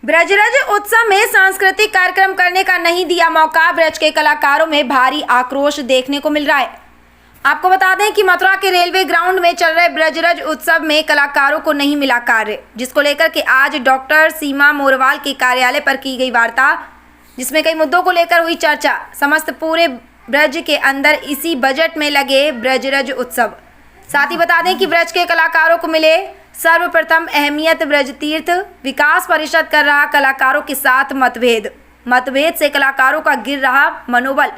ब्रजरज उत्सव में सांस्कृतिक कार्यक्रम करने का नहीं दिया मौका। ब्रज के कलाकारों में भारी आक्रोश देखने को मिल रहा है। आपको बता दें कि मथुरा के रेलवे ग्राउंड में चल रहे ब्रजरज उत्सव में कलाकारों को नहीं मिला कार्य, जिसको लेकर के आज डॉक्टर सीमा मोरवाल के कार्यालय पर की गई वार्ता, जिसमें कई मुद्दों को लेकर हुई चर्चा। समस्त पूरे ब्रज के अंदर इसी बजट में लगे ब्रजरज उत्सव। साथ ही बता दें कि ब्रज के कलाकारों को मिले सर्वप्रथम अहमियत। ब्रज तीर्थ विकास परिषद कर रहा कलाकारों के साथ मतभेद से कलाकारों का गिर रहा मनोबल,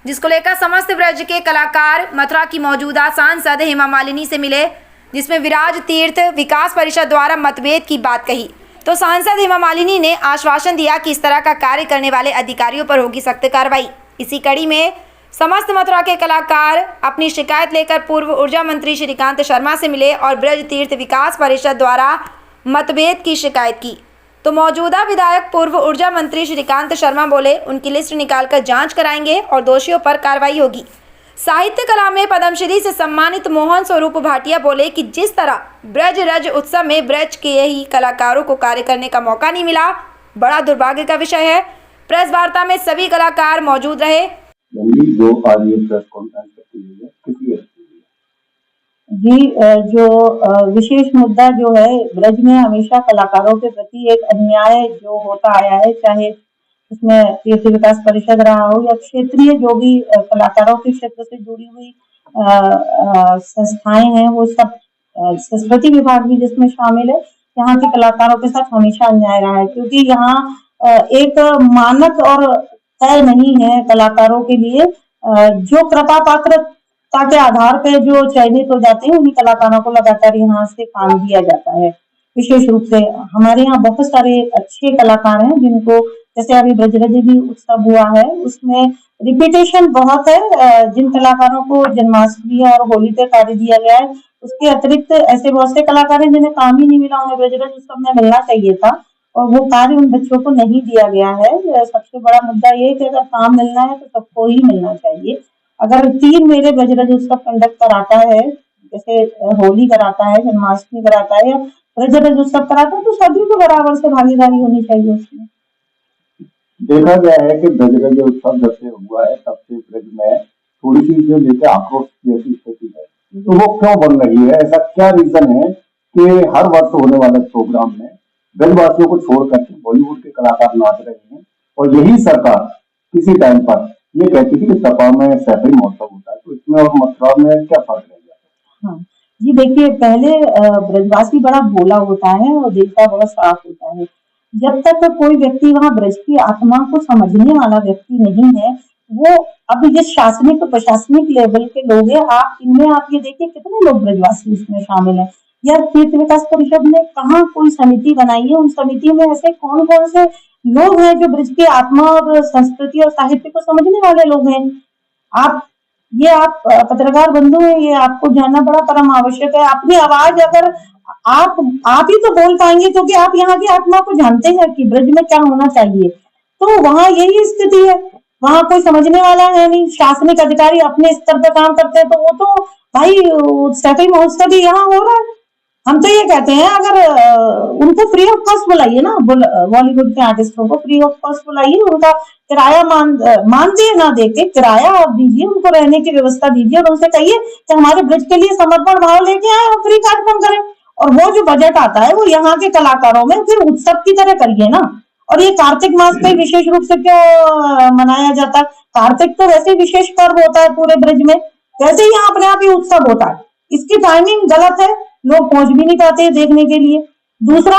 जिसको लेकर समस्त ब्रज के कलाकार मथुरा की मौजूदा सांसद हेमा मालिनी से मिले, जिसमें विराज तीर्थ विकास परिषद द्वारा मतभेद की बात कही। तो सांसद हेमा मालिनी ने आश्वासन दिया कि इस तरह का कार्य करने वाले अधिकारियों पर होगी सख्त कार्रवाई। इसी कड़ी में समस्त मथुरा के कलाकार अपनी शिकायत लेकर पूर्व ऊर्जा मंत्री श्रीकांत शर्मा से मिले और ब्रज तीर्थ विकास परिषद द्वारा मतभेद की शिकायत की। तो मौजूदा विधायक पूर्व ऊर्जा मंत्री श्रीकांत शर्मा बोले, उनकी लिस्ट निकालकर जांच कराएंगे और दोषियों पर कार्रवाई होगी। साहित्य कला में पद्मश्री से सम्मानित मोहन स्वरूप भाटिया बोले कि जिस तरह ब्रजरज उत्सव में ब्रज के ही कलाकारों को कार्य करने का मौका नहीं मिला, बड़ा दुर्भाग्य का विषय है। प्रेस वार्ता में सभी कलाकार मौजूद रहे। जो आज ये प्रेस कॉन्फ्रेंस किसी जी, जो विशेष मुद्दा जो है, ब्रज में हमेशा कलाकारों के प्रति एक अन्याय जो होता आया है, चाहे उसमें तीर्थ विकास परिषद रहा हो या क्षेत्रीय जो भी कलाकारों के क्षेत्र से जुड़ी हुई संस्थाएं हैं, वो सब, संस्कृति विभाग भी जिसमें शामिल है, यहाँ के कलाकारों के साथ हमेशा अन्याय रहा है। क्योंकि यहाँ एक मानक और तय नहीं है कलाकारों के लिए। जो कृपा पात्रता के आधार पे जो चयनित हो जाते हैं, उन्हीं कलाकारों को लगातार यहाँ से काम दिया जाता है। विशेष रूप से हमारे यहाँ बहुत सारे अच्छे कलाकार हैं, जिनको, जैसे अभी ब्रजरज भी उत्सव हुआ है, उसमें रिपीटेशन बहुत है। जिन कलाकारों को जन्माष्टमी और होली पे कार्य दिया गया है, उसके अतिरिक्त ऐसे बहुत से कलाकार हैं जिन्हें काम ही नहीं मिला, उन्हें ब्रजरज उत्सव में मिलना चाहिए था और वो कार्य उन बच्चों को नहीं दिया गया है। सबसे बड़ा मुद्दा ये है कि अगर काम मिलना है तो सबको ही मिलना चाहिए। अगर 3 मेले ब्रजरज उत्सव कंडक्ट कराता है, जैसे होली कराता है, जन्माष्टमी कराता है या ब्रजरज उत्सव कराता है, तो सभी को बराबर से भागीदारी होनी चाहिए उसमें। देखा गया है कि ब्रजरज उत्सव जब से हुआ है तब से ब्रज में थोड़ी सी जो जैसे आक्रोश जैसी स्थिति है, तो वो क्यों बन रही है? ऐसा क्या रीजन है कि हर वर्ष होने वाले प्रोग्राम में ब्रजवासियों को छोड़ करके बॉलीवुड के कलाकार नाच रहे हैं और यही सरकार किसी टाइम पर ये कहती थी कि सपा में सैफई महोत्सव होता है, तो इसमें और मथुरा में क्या फर्क रह गया? हाँ जी, देखिए, पहले ब्रजवासी बड़ा भोला होता है और दिल का बड़ा साफ होता है। जब तक कोई व्यक्ति वहां ब्रज की आत्मा को समझने वाला व्यक्ति नहीं है, वो अभी ये शासनिक प्रशासनिक लेवल के लोग हैं, आप इनमें आप ये देखिए कितने लोग ब्रजवासी इसमें शामिल हैं। या तीर्थ विकास परिषद ने कहाँ कोई समिति बनाई है? उन समिति में ऐसे कौन कौन से लोग हैं जो ब्रज की आत्मा और संस्कृति और साहित्य को समझने वाले लोग हैं? आप पत्रकार बंधु हैं, ये आपको जानना बड़ा परम आवश्यक है। अपनी आवाज अगर आप ही तो बोल पाएंगे, क्योंकि आप यहाँ की आत्मा को जानते हैं कि ब्रज में क्या होना चाहिए। तो वहाँ यही स्थिति है, वहाँ कोई समझने वाला है नहीं। शासनिक अधिकारी अपने स्तर पर काम करते हैं, तो वो तो भाई सैफई महोत्सव भी यहाँ हो रहा है। हम तो ये कहते हैं, अगर उनको फ्री ऑफ कॉस्ट बुलाइए ना, बॉलीवुड के आर्टिस्टों को फ्री ऑफ कॉस्ट बुलाइए, उनका किराया मानते ना देके किराया आप दीजिए, उनको रहने की व्यवस्था दीजिए और उनसे कहिए कि हमारे ब्रज के लिए समर्पण भाव लेके आए और फ्री कार्यक्रम करें। और वो जो बजट आता है वो यहाँ के कलाकारों में फिर उत्सव की तरह करिए ना। और ये कार्तिक मास पे विशेष रूप से क्यों मनाया जाता है? कार्तिक तो वैसे विशेष पर्व होता है पूरे ब्रज में, वैसे ही यहाँ अपने आप ही उत्सव होता है। इसकी टाइमिंग गलत है, लोग पहुंच भी नहीं पाते देखने के लिए। दूसरा,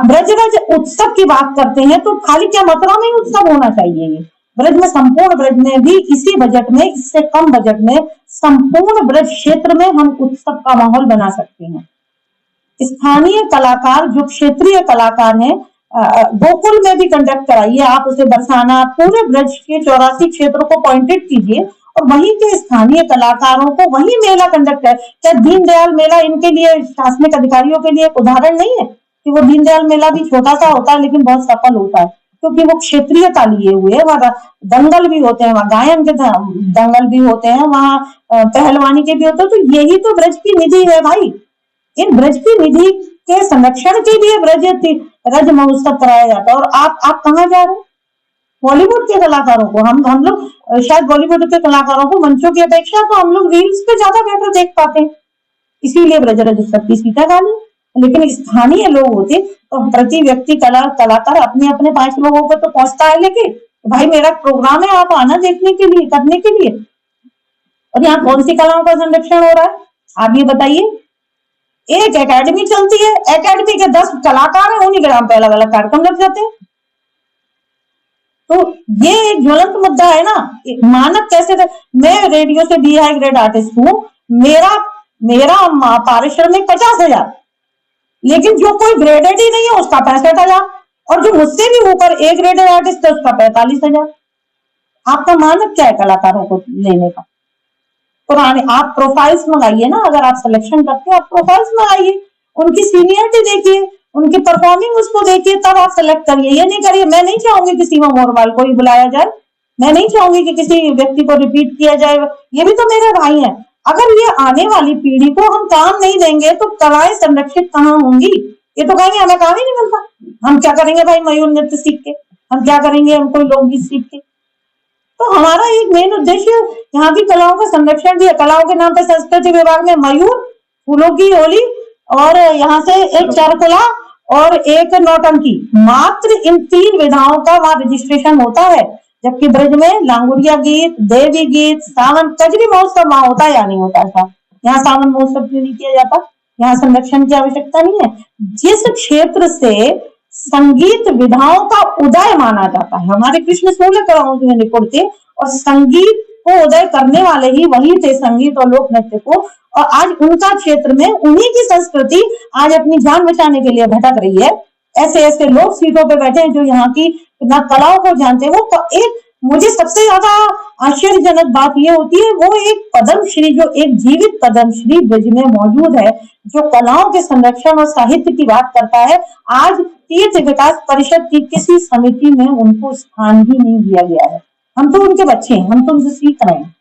ब्रजरज उत्सव की बात करते हैं तो खाली क्या मथुरा में ही उत्सव होना चाहिए? ये ब्रज में, संपूर्ण ब्रज में भी इसी बजट में, इससे कम बजट में संपूर्ण ब्रज क्षेत्र में हम उत्सव का माहौल बना सकते हैं। स्थानीय कलाकार जो क्षेत्रीय कलाकार हैं, गोकुल में भी कंडक्ट कराइए आप, उसे बरसाना, पूरे ब्रज के 84 क्षेत्रों को पॉइंटेड कीजिए और वहीं के स्थानीय कलाकारों को वही मेला कंडक्ट है। क्या दीनदयाल मेला इनके लिए, शासनिक अधिकारियों के लिए एक उदाहरण नहीं है कि वो दीनदयाल मेला भी छोटा सा होता है लेकिन बहुत सफल होता है, क्योंकि वो क्षेत्रीयता लिए हुए है। वहाँ दंगल भी होते हैं, वहाँ गायन के दंगल भी होते हैं, वहाँ पहलवानी के भी होते हैं। तो यही तो ब्रज की निधि है भाई। इन ब्रज की निधि के संरक्षण के लिए रज महोत्सव कराया जाता है। और आप कहाँ जा रहे हैं? बॉलीवुड के कलाकारों को हम लोग शायद बॉलीवुड के कलाकारों को मंचों की अपेक्षा तो हम लोग रील्स पे ज्यादा बेहतर देख पाते हैं, इसीलिए ब्रजराज उत्सव की सीटें खाली। लेकिन स्थानीय लोग होते तो प्रति व्यक्ति कलाकार अपने अपने 5 लोगों को तो पहुंचता है, लेकिन भाई मेरा प्रोग्राम है, आप आना देखने के लिए, करने के लिए। और यहाँ कौन सी कलाओं का संरक्षण हो रहा है आप ये बताइए? एक एकेडमी चलती है, एकेडमी के 10 कलाकार हैं, उन्हीं के नाम पे अलग अलग कार्यक्रम लग जाते हैं। तो ये एक ज्वलंत मुद्दा है ना, मानक कैसे थे? मैं रेडियो से बी हाई ग्रेड आर्टिस्ट हूँ, मेरा पारिश्रमिक 50,000, लेकिन जो कोई ग्रेडेड ही नहीं है उसका 65,000, और जो मुझसे भी ऊपर ए ग्रेडेड आर्टिस्ट है उसका 45,000। आपका मानक क्या है कलाकारों को लेने का? पुराने आप प्रोफाइल्स मंगाइए ना, अगर आप सिलेक्शन करते हो आप प्रोफाइल्स मंगाइए, उनकी सीनियरिटी देखिए, उनकी परफॉर्मिंग उसको देखिए, तब आप सेलेक्ट करिए। ये नहीं करिए। मैं नहीं चाहूंगी कि सीमा मोरवाल को ही बुलाया जाए, मैं नहीं चाहूंगी कि किसी व्यक्ति को रिपीट किया जाए, ये भी तो मेरे भाई हैं। अगर ये आने वाली पीढ़ी को हम काम नहीं देंगे तो कलाएं संरक्षित कहाँ होंगी? ये तो कहेंगे हमें काम ही नहीं मिलता, हम क्या करेंगे भाई मयूर नृत्य सीख के, हम क्या करेंगे हम कोई लोकगीत सीख के। तो हमारा एक मेन उद्देश्य यहाँ की कलाओं का संरक्षण भी है। कलाओं के नाम पे संस्कृति विभाग में मयूर, फूलों की होली और यहाँ से एक चारकुला और एक नौटंकी, मात्र इन 3 विधाओं का वहां रजिस्ट्रेशन होता है। जबकि ब्रज में लांगुरिया गीत, देवी गीत, सावन कजरी महोत्सव वहां होता है या नहीं होता था? यहाँ सावन महोत्सव क्यों नहीं किया जाता? यहाँ संरक्षण की आवश्यकता नहीं है। जिस क्षेत्र से संगीत विधाओं का उदय माना जाता है, हमारे कृष्ण 16 कलाओं में निपुण थे और संगीत को उदय करने वाले ही वही थे, संगीत और लोक नृत्य को। और आज उनका क्षेत्र में उन्हीं की संस्कृति आज अपनी जान बचाने के लिए भटक रही है। ऐसे ऐसे लोग सीटों पे बैठे हैं जो यहाँ की ना कलाओं को जानते हैं। वो एक मुझे सबसे ज्यादा आश्चर्यजनक बात ये होती है, वो एक पद्मश्री, जो एक जीवित पद्मश्री ब्रज में मौजूद है, जो कलाओं के संरक्षण और साहित्य की बात करता है, आज तीर्थ विकास परिषद की किसी समिति में उनको स्थान ही नहीं दिया गया है। हम तो उनके बच्चे हैं, हम तो उनसे सीख रहे हैं।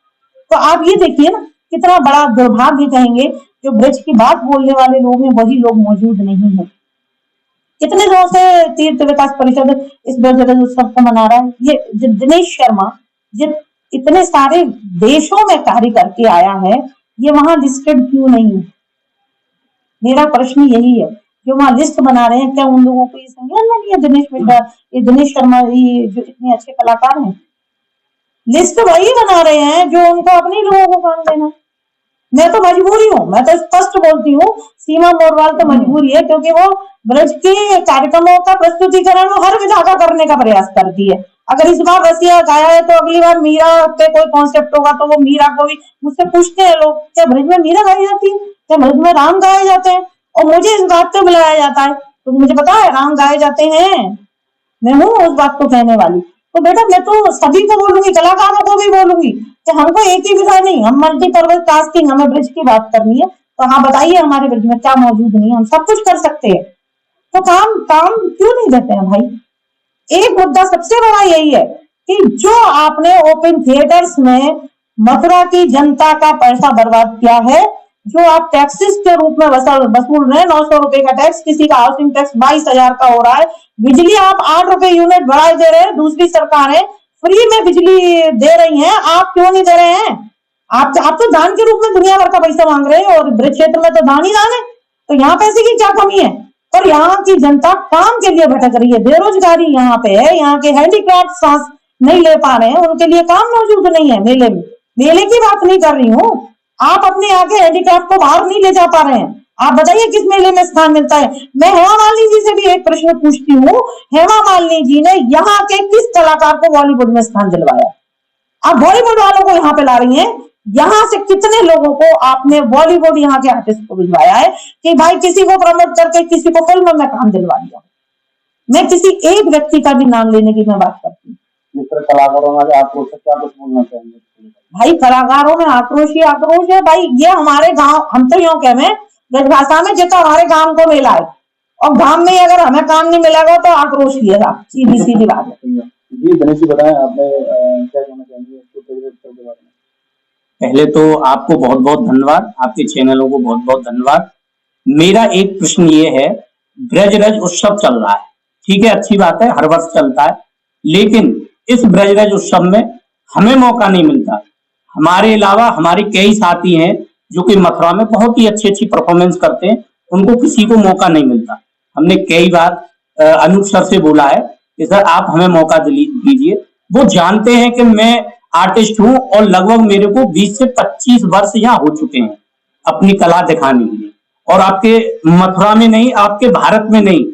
तो आप ये देखिए ना, कितना बड़ा दुर्भाग्य कहेंगे, जो ब्रज की बात बोलने वाले लोग हैं वही लोग मौजूद नहीं है। कितने दिनों से तीर्थ विकास परिषद इस ब्रजराज उत्सव को मना रहा है? ये दिनेश शर्मा जिन इतने सारे देशों में कार्य करके आया है, ये वहां लिस्टेड क्यों नहीं है? मेरा प्रश्न यही है। जो वहां लिस्ट बना रहे हैं, क्या उन लोगों को ये संज्ञान नहीं है? दिनेश शर्मा ये जो इतने अच्छे कलाकार हैं, लिस्ट वही बना रहे हैं जो उनको अपने लोगों को काम देना। मैं तो मजबूरी हूँ, मैं तो स्पष्ट बोलती हूँ, सीमा मोरवाल तो मजबूरी है, क्योंकि वो ब्रज के कार्यक्रमों का प्रस्तुतिकरण वो हर विधा का करने का प्रयास करती है। अगर इस बार रसिया गाया है तो अगली बार मीरा पे कोई कॉन्सेप्ट होगा तो वो मीरा को भी मुझसे पूछते हैं लोग, क्या ब्रज में मीरा गाई जाती है, क्या ब्रज में राम गाए जाते हैं? और मुझे इस बात पे बुलाया जाता है, तो मुझे पता है राम गाए जाते हैं, मैं हूँ उस बात को कहने वाली। तो बेटा मैं तो सभी को बोलूंगी, कलाकारों को भी बोलूंगी कि हमको एक ही विधा नहीं, हम मल्टीपर्पज टास्किंग, हमें ब्रज की बात करनी है। तो हाँ बताइए हमारे ब्रज में क्या मौजूद नहीं है? हम सब कुछ कर सकते हैं, तो काम क्यों नहीं देते हैं भाई? एक मुद्दा सबसे बड़ा यही है कि जो आपने ओपन थिएटर्स में मथुरा की जनता का पैसा बर्बाद किया है, जो आप टैक्सेस के रूप में वसूल रहे हैं, 900 रुपए का टैक्स, किसी का हाउसिंग टैक्स 22,000 का हो रहा है, बिजली आप 8 रुपए यूनिट बढ़ाए दे रहे हैं, दूसरी सरकारें फ्री में बिजली दे रही हैं, आप क्यों नहीं दे रहे हैं? आप तो दान के रूप में दुनिया भर का पैसा मांग रहे हैं, और ब्रज क्षेत्र में तो दान ही दान है, तो यहाँ पैसे की क्या कमी है? और यहाँ की जनता काम के लिए भटक रही है, बेरोजगारी यहाँ पे है, यहाँ के हैंडीक्राफ्ट सांस नहीं ले पा रहे हैं, उनके लिए काम मौजूद नहीं है। मेले में, मेले की बात नहीं कर रही हूँ, आप अपने आगे हैंडीक्राफ्ट को बाहर नहीं ले जा पा रहे हैं। आप बताइए किस मेले में स्थान मिलता है? मैं हेमा मालिनी जी से भी एक प्रश्न पूछती हूँ, हेमा मालिनी जी ने यहाँ के किस कलाकार को बॉलीवुड में स्थान दिलवाया? आप बॉलीवुड वालों को यहाँ पे ला रही हैं, यहाँ से कितने लोगों को आपने बॉलीवुड यहाँ के आर्टिस्ट को भिजवाया है कि भाई किसी को प्रमोट करके किसी को फिल्म में काम दिलवा दिया? मैं किसी एक व्यक्ति का भी नाम लेने की मैं बात करती हूँ। कलाकारों में आक्रोश, क्या कुछ बोलना चाहेंगे? भाई कलाकारों में आक्रोश ही आक्रोश है भाई। ये हमारे गांव, हम तो यूं कह में ब्रज भाषा में, जितना हमारे गांव को मिला है, और गांव में अगर हमें काम नहीं मिलेगा तो आक्रोश लिएगा, सीधी बात है। जी गणेश जी बताएं, आपने क्या कहना चाहेंगे इसके बारे में? पहले तो आपको बहुत बहुत धन्यवाद, आपके चैनलों को बहुत बहुत धन्यवाद मेरा एक प्रश्न ये है, ब्रजरज उत्सव चल रहा है, ठीक है, अच्छी बात है, हर वर्ष चलता है, लेकिन इस ब्रजरज उत्सव में हमें मौका नहीं मिलता। हमारे अलावा हमारे कई साथी हैं जो कि मथुरा में बहुत ही अच्छी अच्छी परफॉर्मेंस करते हैं, उनको किसी को मौका नहीं मिलता। हमने कई बार अनूप सर से बोला है कि सर आप हमें मौका दीजिए। वो जानते हैं कि मैं आर्टिस्ट हूं और लगभग मेरे को 20 से 25 वर्ष यहाँ हो चुके हैं अपनी कला दिखाने के लिए, और आपके मथुरा में नहीं, आपके भारत में नहीं,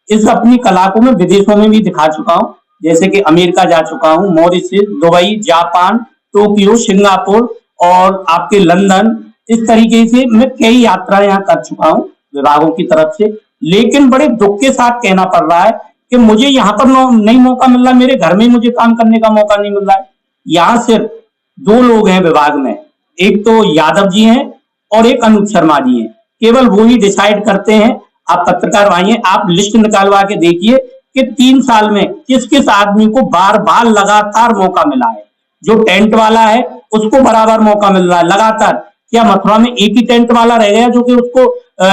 इस अपनी कला को मैं विदेशों में भी दिखा चुका हूँ, जैसे कि अमेरिका जा चुका हूँ, Mauritius, Dubai, Japan, Tokyo, Singapore और आपके लंदन। इस तरीके से मैं कई यात्रा यहाँ कर चुका हूँ विभागों की तरफ से, लेकिन बड़े दुख के साथ कहना पड़ रहा है कि मुझे यहाँ पर नहीं मौका मिल रहा, मेरे घर में मुझे काम करने का मौका नहीं मिल रहा है। यहाँ सिर्फ 2 लोग हैं विभाग में, एक तो यादव जी हैं और एक अनूप शर्मा जी हैं, केवल वो ही डिसाइड करते हैं। आप पत्रकार भाई हैं, आप लिस्ट निकालवा के देखिए कि 3 साल में किस किस आदमी को बार बार लगातार मौका मिला है। जो टेंट वाला है उसको बराबर मौका मिल रहा है लगातार। क्या मथुरा में एक ही टेंट वाला रह गया जो कि उसको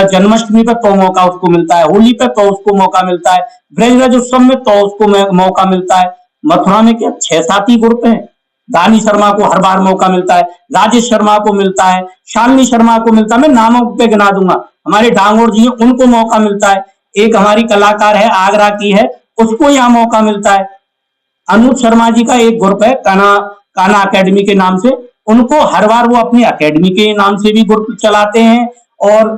जन्माष्टमी पर तो मौका उसको मिलता है, होली पर तो उसको मौका मिलता है, ब्रजरज उत्सव में तो उसको मौका मिलता है। मथुरा में क्या 6-7 ही ग्रुप हैं। दानी शर्मा को हर बार मौका मिलता है, राजेश शर्मा को मिलता है, शालिनी शर्मा को मिलता है, मैं नामों पे गिना दूंगा, हमारे डांगोर जी हैं उनको मौका मिलता है। एक हमारी कलाकार है आगरा की है, उसको यहाँ मौका मिलता है। अनूप शर्मा जी का एक ग्रुप है काना अकेडमी के नाम से, उनको हर बार वो अपनी अकेडमी के नाम से भी ग्रुप चलाते हैं और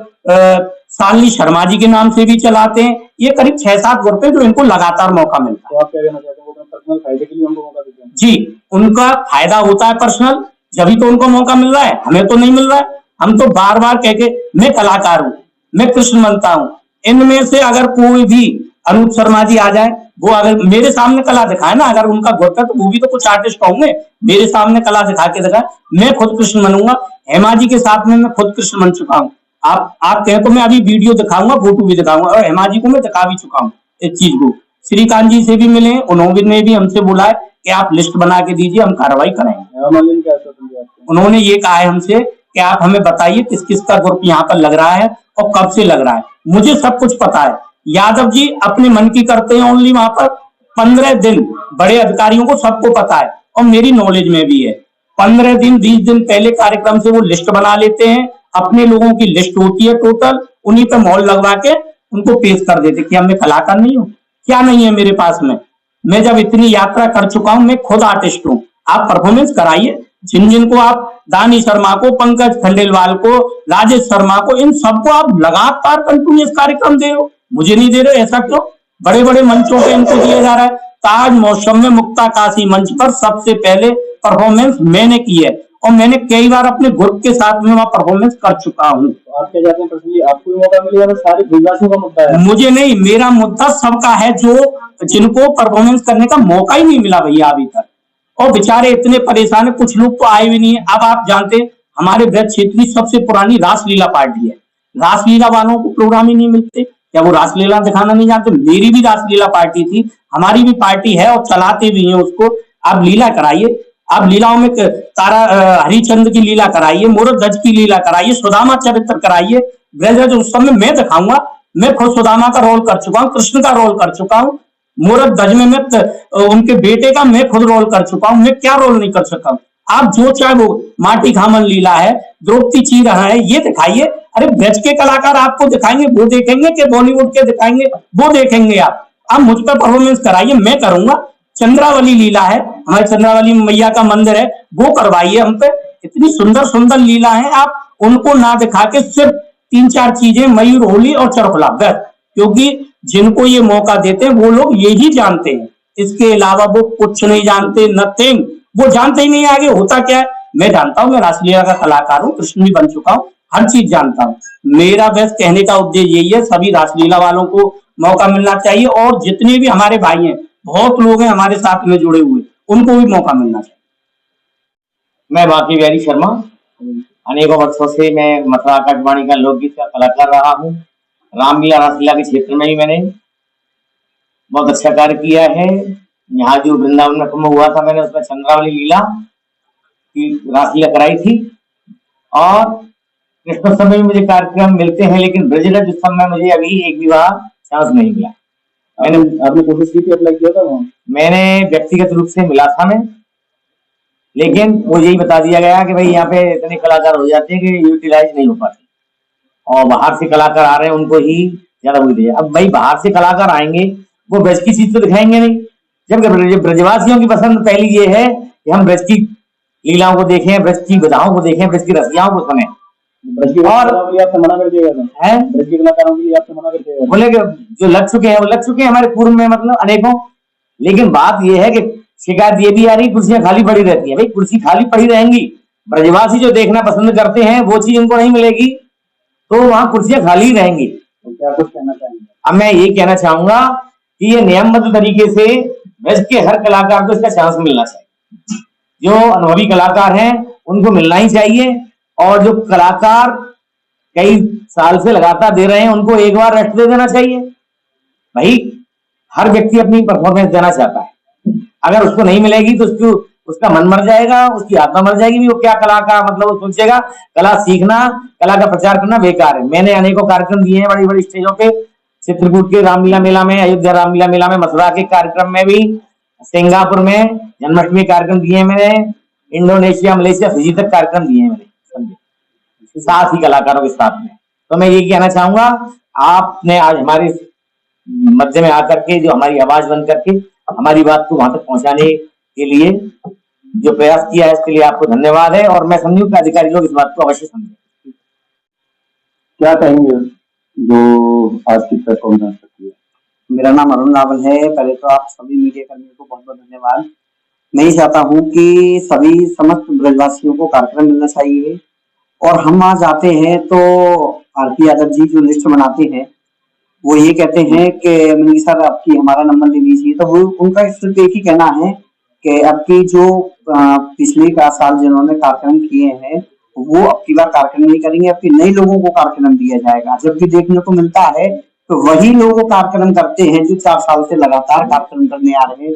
शालिनी शर्मा जी के नाम से भी चलाते हैं। ये करीब 6-7 ग्रुप है जो इनको लगातार मौका मिलता है। तो आप क्या कहना चाहते हैं, वो अपने पर्सनल फायदे के लिए उनको मौका देते हैं? जी, उनका फायदा होता है पर्सनल, जब तो उनको मौका मिल रहा है, हमें तो नहीं मिल रहा है। हम तो बार बार कह के मैं कलाकार हूँ, मैं कृष्ण बनता हूँ, इनमें से अगर कोई भी अनूप शर्मा जी आ जाए, वो अगर मेरे सामने कला दिखाए ना, अगर उनका ग्रुप है तो वो भी तो कुछ आर्टिस्ट होंगे, मेरे सामने कला दिखा के दिखाए, मैं खुद कृष्ण बनूंगा। हेमा जी के साथ में मैं खुद कृष्ण बन चुका हूँ। आप कहें तो मैं अभी वीडियो दिखाऊंगा, फोटो भी दिखाऊंगा, और हेमा जी को मैं दिखा भी चुका हूँ इस चीज को। श्रीकांत जी से भी मिले, उन्होंने भी हमसे बोला है कि आप लिस्ट बना के दीजिए, हम कार्रवाई करेंगे। उन्होंने ये कहा है हमसे कि आप हमें बताइए किस किस का ग्रुप यहाँ पर लग रहा है और कब से लग रहा है। मुझे सब कुछ पता है। यादव जी अपने मन की करते हैं ओनली, वहां पर 15 दिन बड़े अधिकारियों को सबको पता है और मेरी नॉलेज में भी है। 15 दिन 20 दिन पहले कार्यक्रम से वो लिस्ट बना लेते हैं, अपने लोगों की लिस्ट होती है टोटल, उन्हीं पे मोहर लगवा के उनको पेश कर देते कि मैं कलाकार नहीं हूँ, क्या नहीं है मेरे पास में। मैं जब इतनी यात्रा कर चुका हूं, मैं खुद आर्टिस्ट हूँ। आप परफॉर्मेंस कराइए, जिन जिनको आप दानी शर्मा को, पंकज खंडेलवाल को, राजेश शर्मा को, इन सबको आप लगातार कंटिन्यूस कार्यक्रम दे रहे हो, मुझे नहीं दे रहे, ऐसा क्यों? बड़े बड़े मंचों पे इनको दिया जा रहा है। ताज मौसम में मुक्ता काशी मंच पर सबसे पहले परफॉर्मेंस मैंने की है और मैंने कई बार अपने ग्रुप के साथ में वहां परफॉर्मेंस कर चुका हूँ। तो आप क्या चाहते हैं पर्सनली आपको भी मौका मिलेगा? सारे ब्रिजवासियों का मुद्दा है, मुझे नहीं, मेरा मुद्दा सबका है जो जिनको परफॉर्मेंस करने का मौका ही नहीं मिला भैया अभी तक, और बेचारे इतने परेशान है। कुछ लोग तो आए भी नहीं है। अब आप जानते हैं हमारे ब्रज क्षेत्र की सबसे पुरानी रासलीला पार्टी है, रासलीला वालों को प्रोग्राम ही नहीं मिलते। क्या वो रासलीला दिखाना नहीं जानते? मेरी भी रासलीला पार्टी थी, हमारी भी पार्टी है और चलाते भी हैं उसको। आप लीला कराइए, आप लीलाओं में तारा हरिचंद की लीला कराइए, मूरत ध्वज की लीला कराइए, सुदामा चरित्र कराइए। ब्रजरज उत्सव में मैं दिखाऊंगा, मैं खुद सुदामा का रोल कर चुका हूँ, कृष्ण का रोल कर चुका हूँ, मूरत ध्वज में मैं उनके बेटे का मैं खुद रोल कर चुका हूँ, मैं क्या रोल नहीं कर सका हूँ। आप जो चाहे वो माटी खामन लीला है, द्रौपदी चीर है, ये दिखाइए। अरे ब्रज के कलाकार आपको दिखाएंगे, वो देखेंगे कि बॉलीवुड के दिखाएंगे, वो देखेंगे। आप मुझ पर परफॉर्मेंस कराइए, मैं करूंगा। चंद्रावली लीला है, हमारे चंद्रावली मैया का मंदिर है, वो करवाइए हम पे। इतनी सुंदर सुंदर लीला है, आप उनको ना दिखा के सिर्फ 3-4 चीजें, मयूर, होली और चरखुला, बस। क्योंकि जिनको ये मौका देते हैं वो लोग यही जानते हैं, इसके अलावा वो कुछ नहीं जानते, नथिंग। वो जानते ही नहीं आगे होता क्या है। मैं जानता हूँ, मैं रासलीला का कलाकार हूँ, कृष्ण भी बन चुका हूँ, हर चीज जानता हूँ। मेरा बस कहने का उद्देश्य यही है, सभी रासलीला वालों को मौका मिलना चाहिए और जितने भी हमारे भाई हैं, बहुत लोग हैं हमारे साथ में जुड़े हुए, उनको भी मौका मिलना चाहिए। मैं बाकी बिहारी शर्मा, अनेकों वर्षों से मैं मथुरा आकाशवाणी का लोकगीत का कलाकार रहा हूँ। रामलीला रासलीला के क्षेत्र में भी मैंने बहुत अच्छा कार्य किया है। यहाँ जो वृंदावन में कुंभ हुआ था, मैंने उसमें चंद्रावली लीला की रासलीला कराई थी और कृष्णोत्सव में भी मुझे कार्यक्रम मिलते हैं, लेकिन ब्रजरज उत्सव में मुझे अभी एक भी बार चांस नहीं मिला। आपने कोशिश की थी, अप्लाई किया था वहाँ? मैंने व्यक्तिगत रूप से मिला था मैं, लेकिन मुझे यही बता दिया गया कि भाई यहाँ पे इतने कलाकार हो जाते हैं कि यूटिलाइज नहीं हो पाते, और बाहर से कलाकार आ रहे हैं उनको ही ज्यादा वो दिया। अब भाई बाहर से कलाकार आएंगे, वो ब्रज की चीज तो दिखाएंगे नहीं, जबकि ब्रजवासियों की पसंद पहली ये है कि हम ब्रज की लीलाओं को देखें, ब्रज की विधाओं को देखें, ब्रज की रसियाओं को सुने। ब्रज के कलाकारों के लिए आपसे मना कर दिया गया था? है ब्रज के कलाकारों के लिए आपसे मना कर दिया गया था? बोले कि जो लग चुके हैं वो लग चुके हैं हमारे पूर्व में, मतलब अनेकों। लेकिन बात यह है कि शिकायत ये भी आ रही, कुर्सियां खाली पड़ी रहती है। भाई कुर्सी खाली पड़ी रहेंगी, ब्रजवासी जो देखना पसंद करते हैं वो चीज उनको नहीं मिलेगी, तो वहां कुर्सियां खाली रहेंगी। तो क्या कुछ कहना चाहेंगे? अब मैं ये कहना चाहूंगा कि ये नियमबद्ध तरीके से ब्रज के हर कलाकार को इसका चांस मिलना चाहिए। जो अनुभवी कलाकार हैं उनको मिलना ही चाहिए, और जो कलाकार कई साल से लगातार दे रहे हैं उनको एक बार रेस्ट दे देना चाहिए। भाई हर व्यक्ति अपनी परफॉर्मेंस देना चाहता है, अगर उसको नहीं मिलेगी तो उसका मन मर जाएगा, उसकी आत्मा मर जाएगी। भी वो क्या कला का मतलब वो सोचेगा, कला सीखना, कला का प्रचार करना बेकार है। मैंने अनेकों कार्यक्रम दिए हैं बड़ी बड़ी स्टेजों पे, चित्रकूट के रामलीला मेला में, अयोध्या रामलीला मेला में, मथुरा के कार्यक्रम में भी, सिंगापुर में जन्माष्टमी कार्यक्रम दिए हैं मैंने, इंडोनेशिया, मलेशिया, फिजी तक कार्यक्रम दिए हैं मैंने, समझे, साथ ही कलाकारों के साथ में। तो मैं ये कहना चाहूंगा, आपने आज हमारे मध्य में आकर के जो हमारी आवाज बन करके हमारी बात को वहां तक पहुंचाने के लिए जो प्रयास किया है, इसके लिए आपको धन्यवाद है, और मैं समझूं कि अधिकारी लोग इस बात को अवश्य समझें। क्या कहेंगे जो आज की प्रेस कॉन्फ्रेंस रखी है? मेरा नाम अरुण रावल है। पहले तो आप सभी मीडिया कर्मियों को बहुत बहुत धन्यवाद। मैं ये चाहता हूँ कि सभी समस्त ब्रजवासियों को कार्यक्रम मिलना चाहिए, और हम वहाँ जाते हैं तो आरपी यादव जी जो लिस्ट बनाते हैं वो ये कहते हैं कि मनीष सर आपकी हमारा नंबर ले लीजिए, तो वो उनका सिर्फ एक ही कहना है कि आपकी जो पिछले का साल जिन्होंने कार्यक्रम किए हैं वो अब की बार कार्यक्रम नहीं करेंगे, आपके नए लोगों को कार्यक्रम दिया जाएगा। जबकि देखने को मिलता है तो वही लोग कार्यक्रम करते हैं जो 4 साल से लगातार कार्यक्रम करने आ रहे हैं।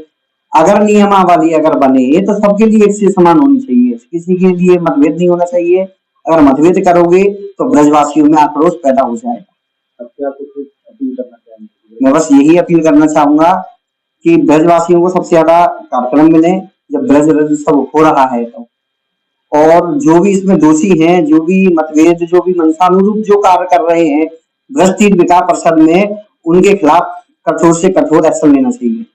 अगर नियमावली अगर बने तो सबके लिए एक से समान होनी चाहिए, किसी के लिए मतभेद नहीं होना चाहिए। अगर मतभेद करोगे तो ब्रजवासियों में आक्रोश पैदा हो जाएगा। अब क्या कुछ अपील करना चाहेंगे? मैं बस यही अपील करना चाहूंगा कि ब्रजवासियों को सबसे ज्यादा कार्यक्रम मिले जब ब्रज उत्सव हो रहा है तो, और जो भी इसमें दोषी हैं, जो भी मतभेद, जो भी मनसानुरूप जो कार्य कर रहे हैं ब्रज तीर्थ विकास परिषद में, उनके खिलाफ कठोर से कठोर एक्शन लेना चाहिए।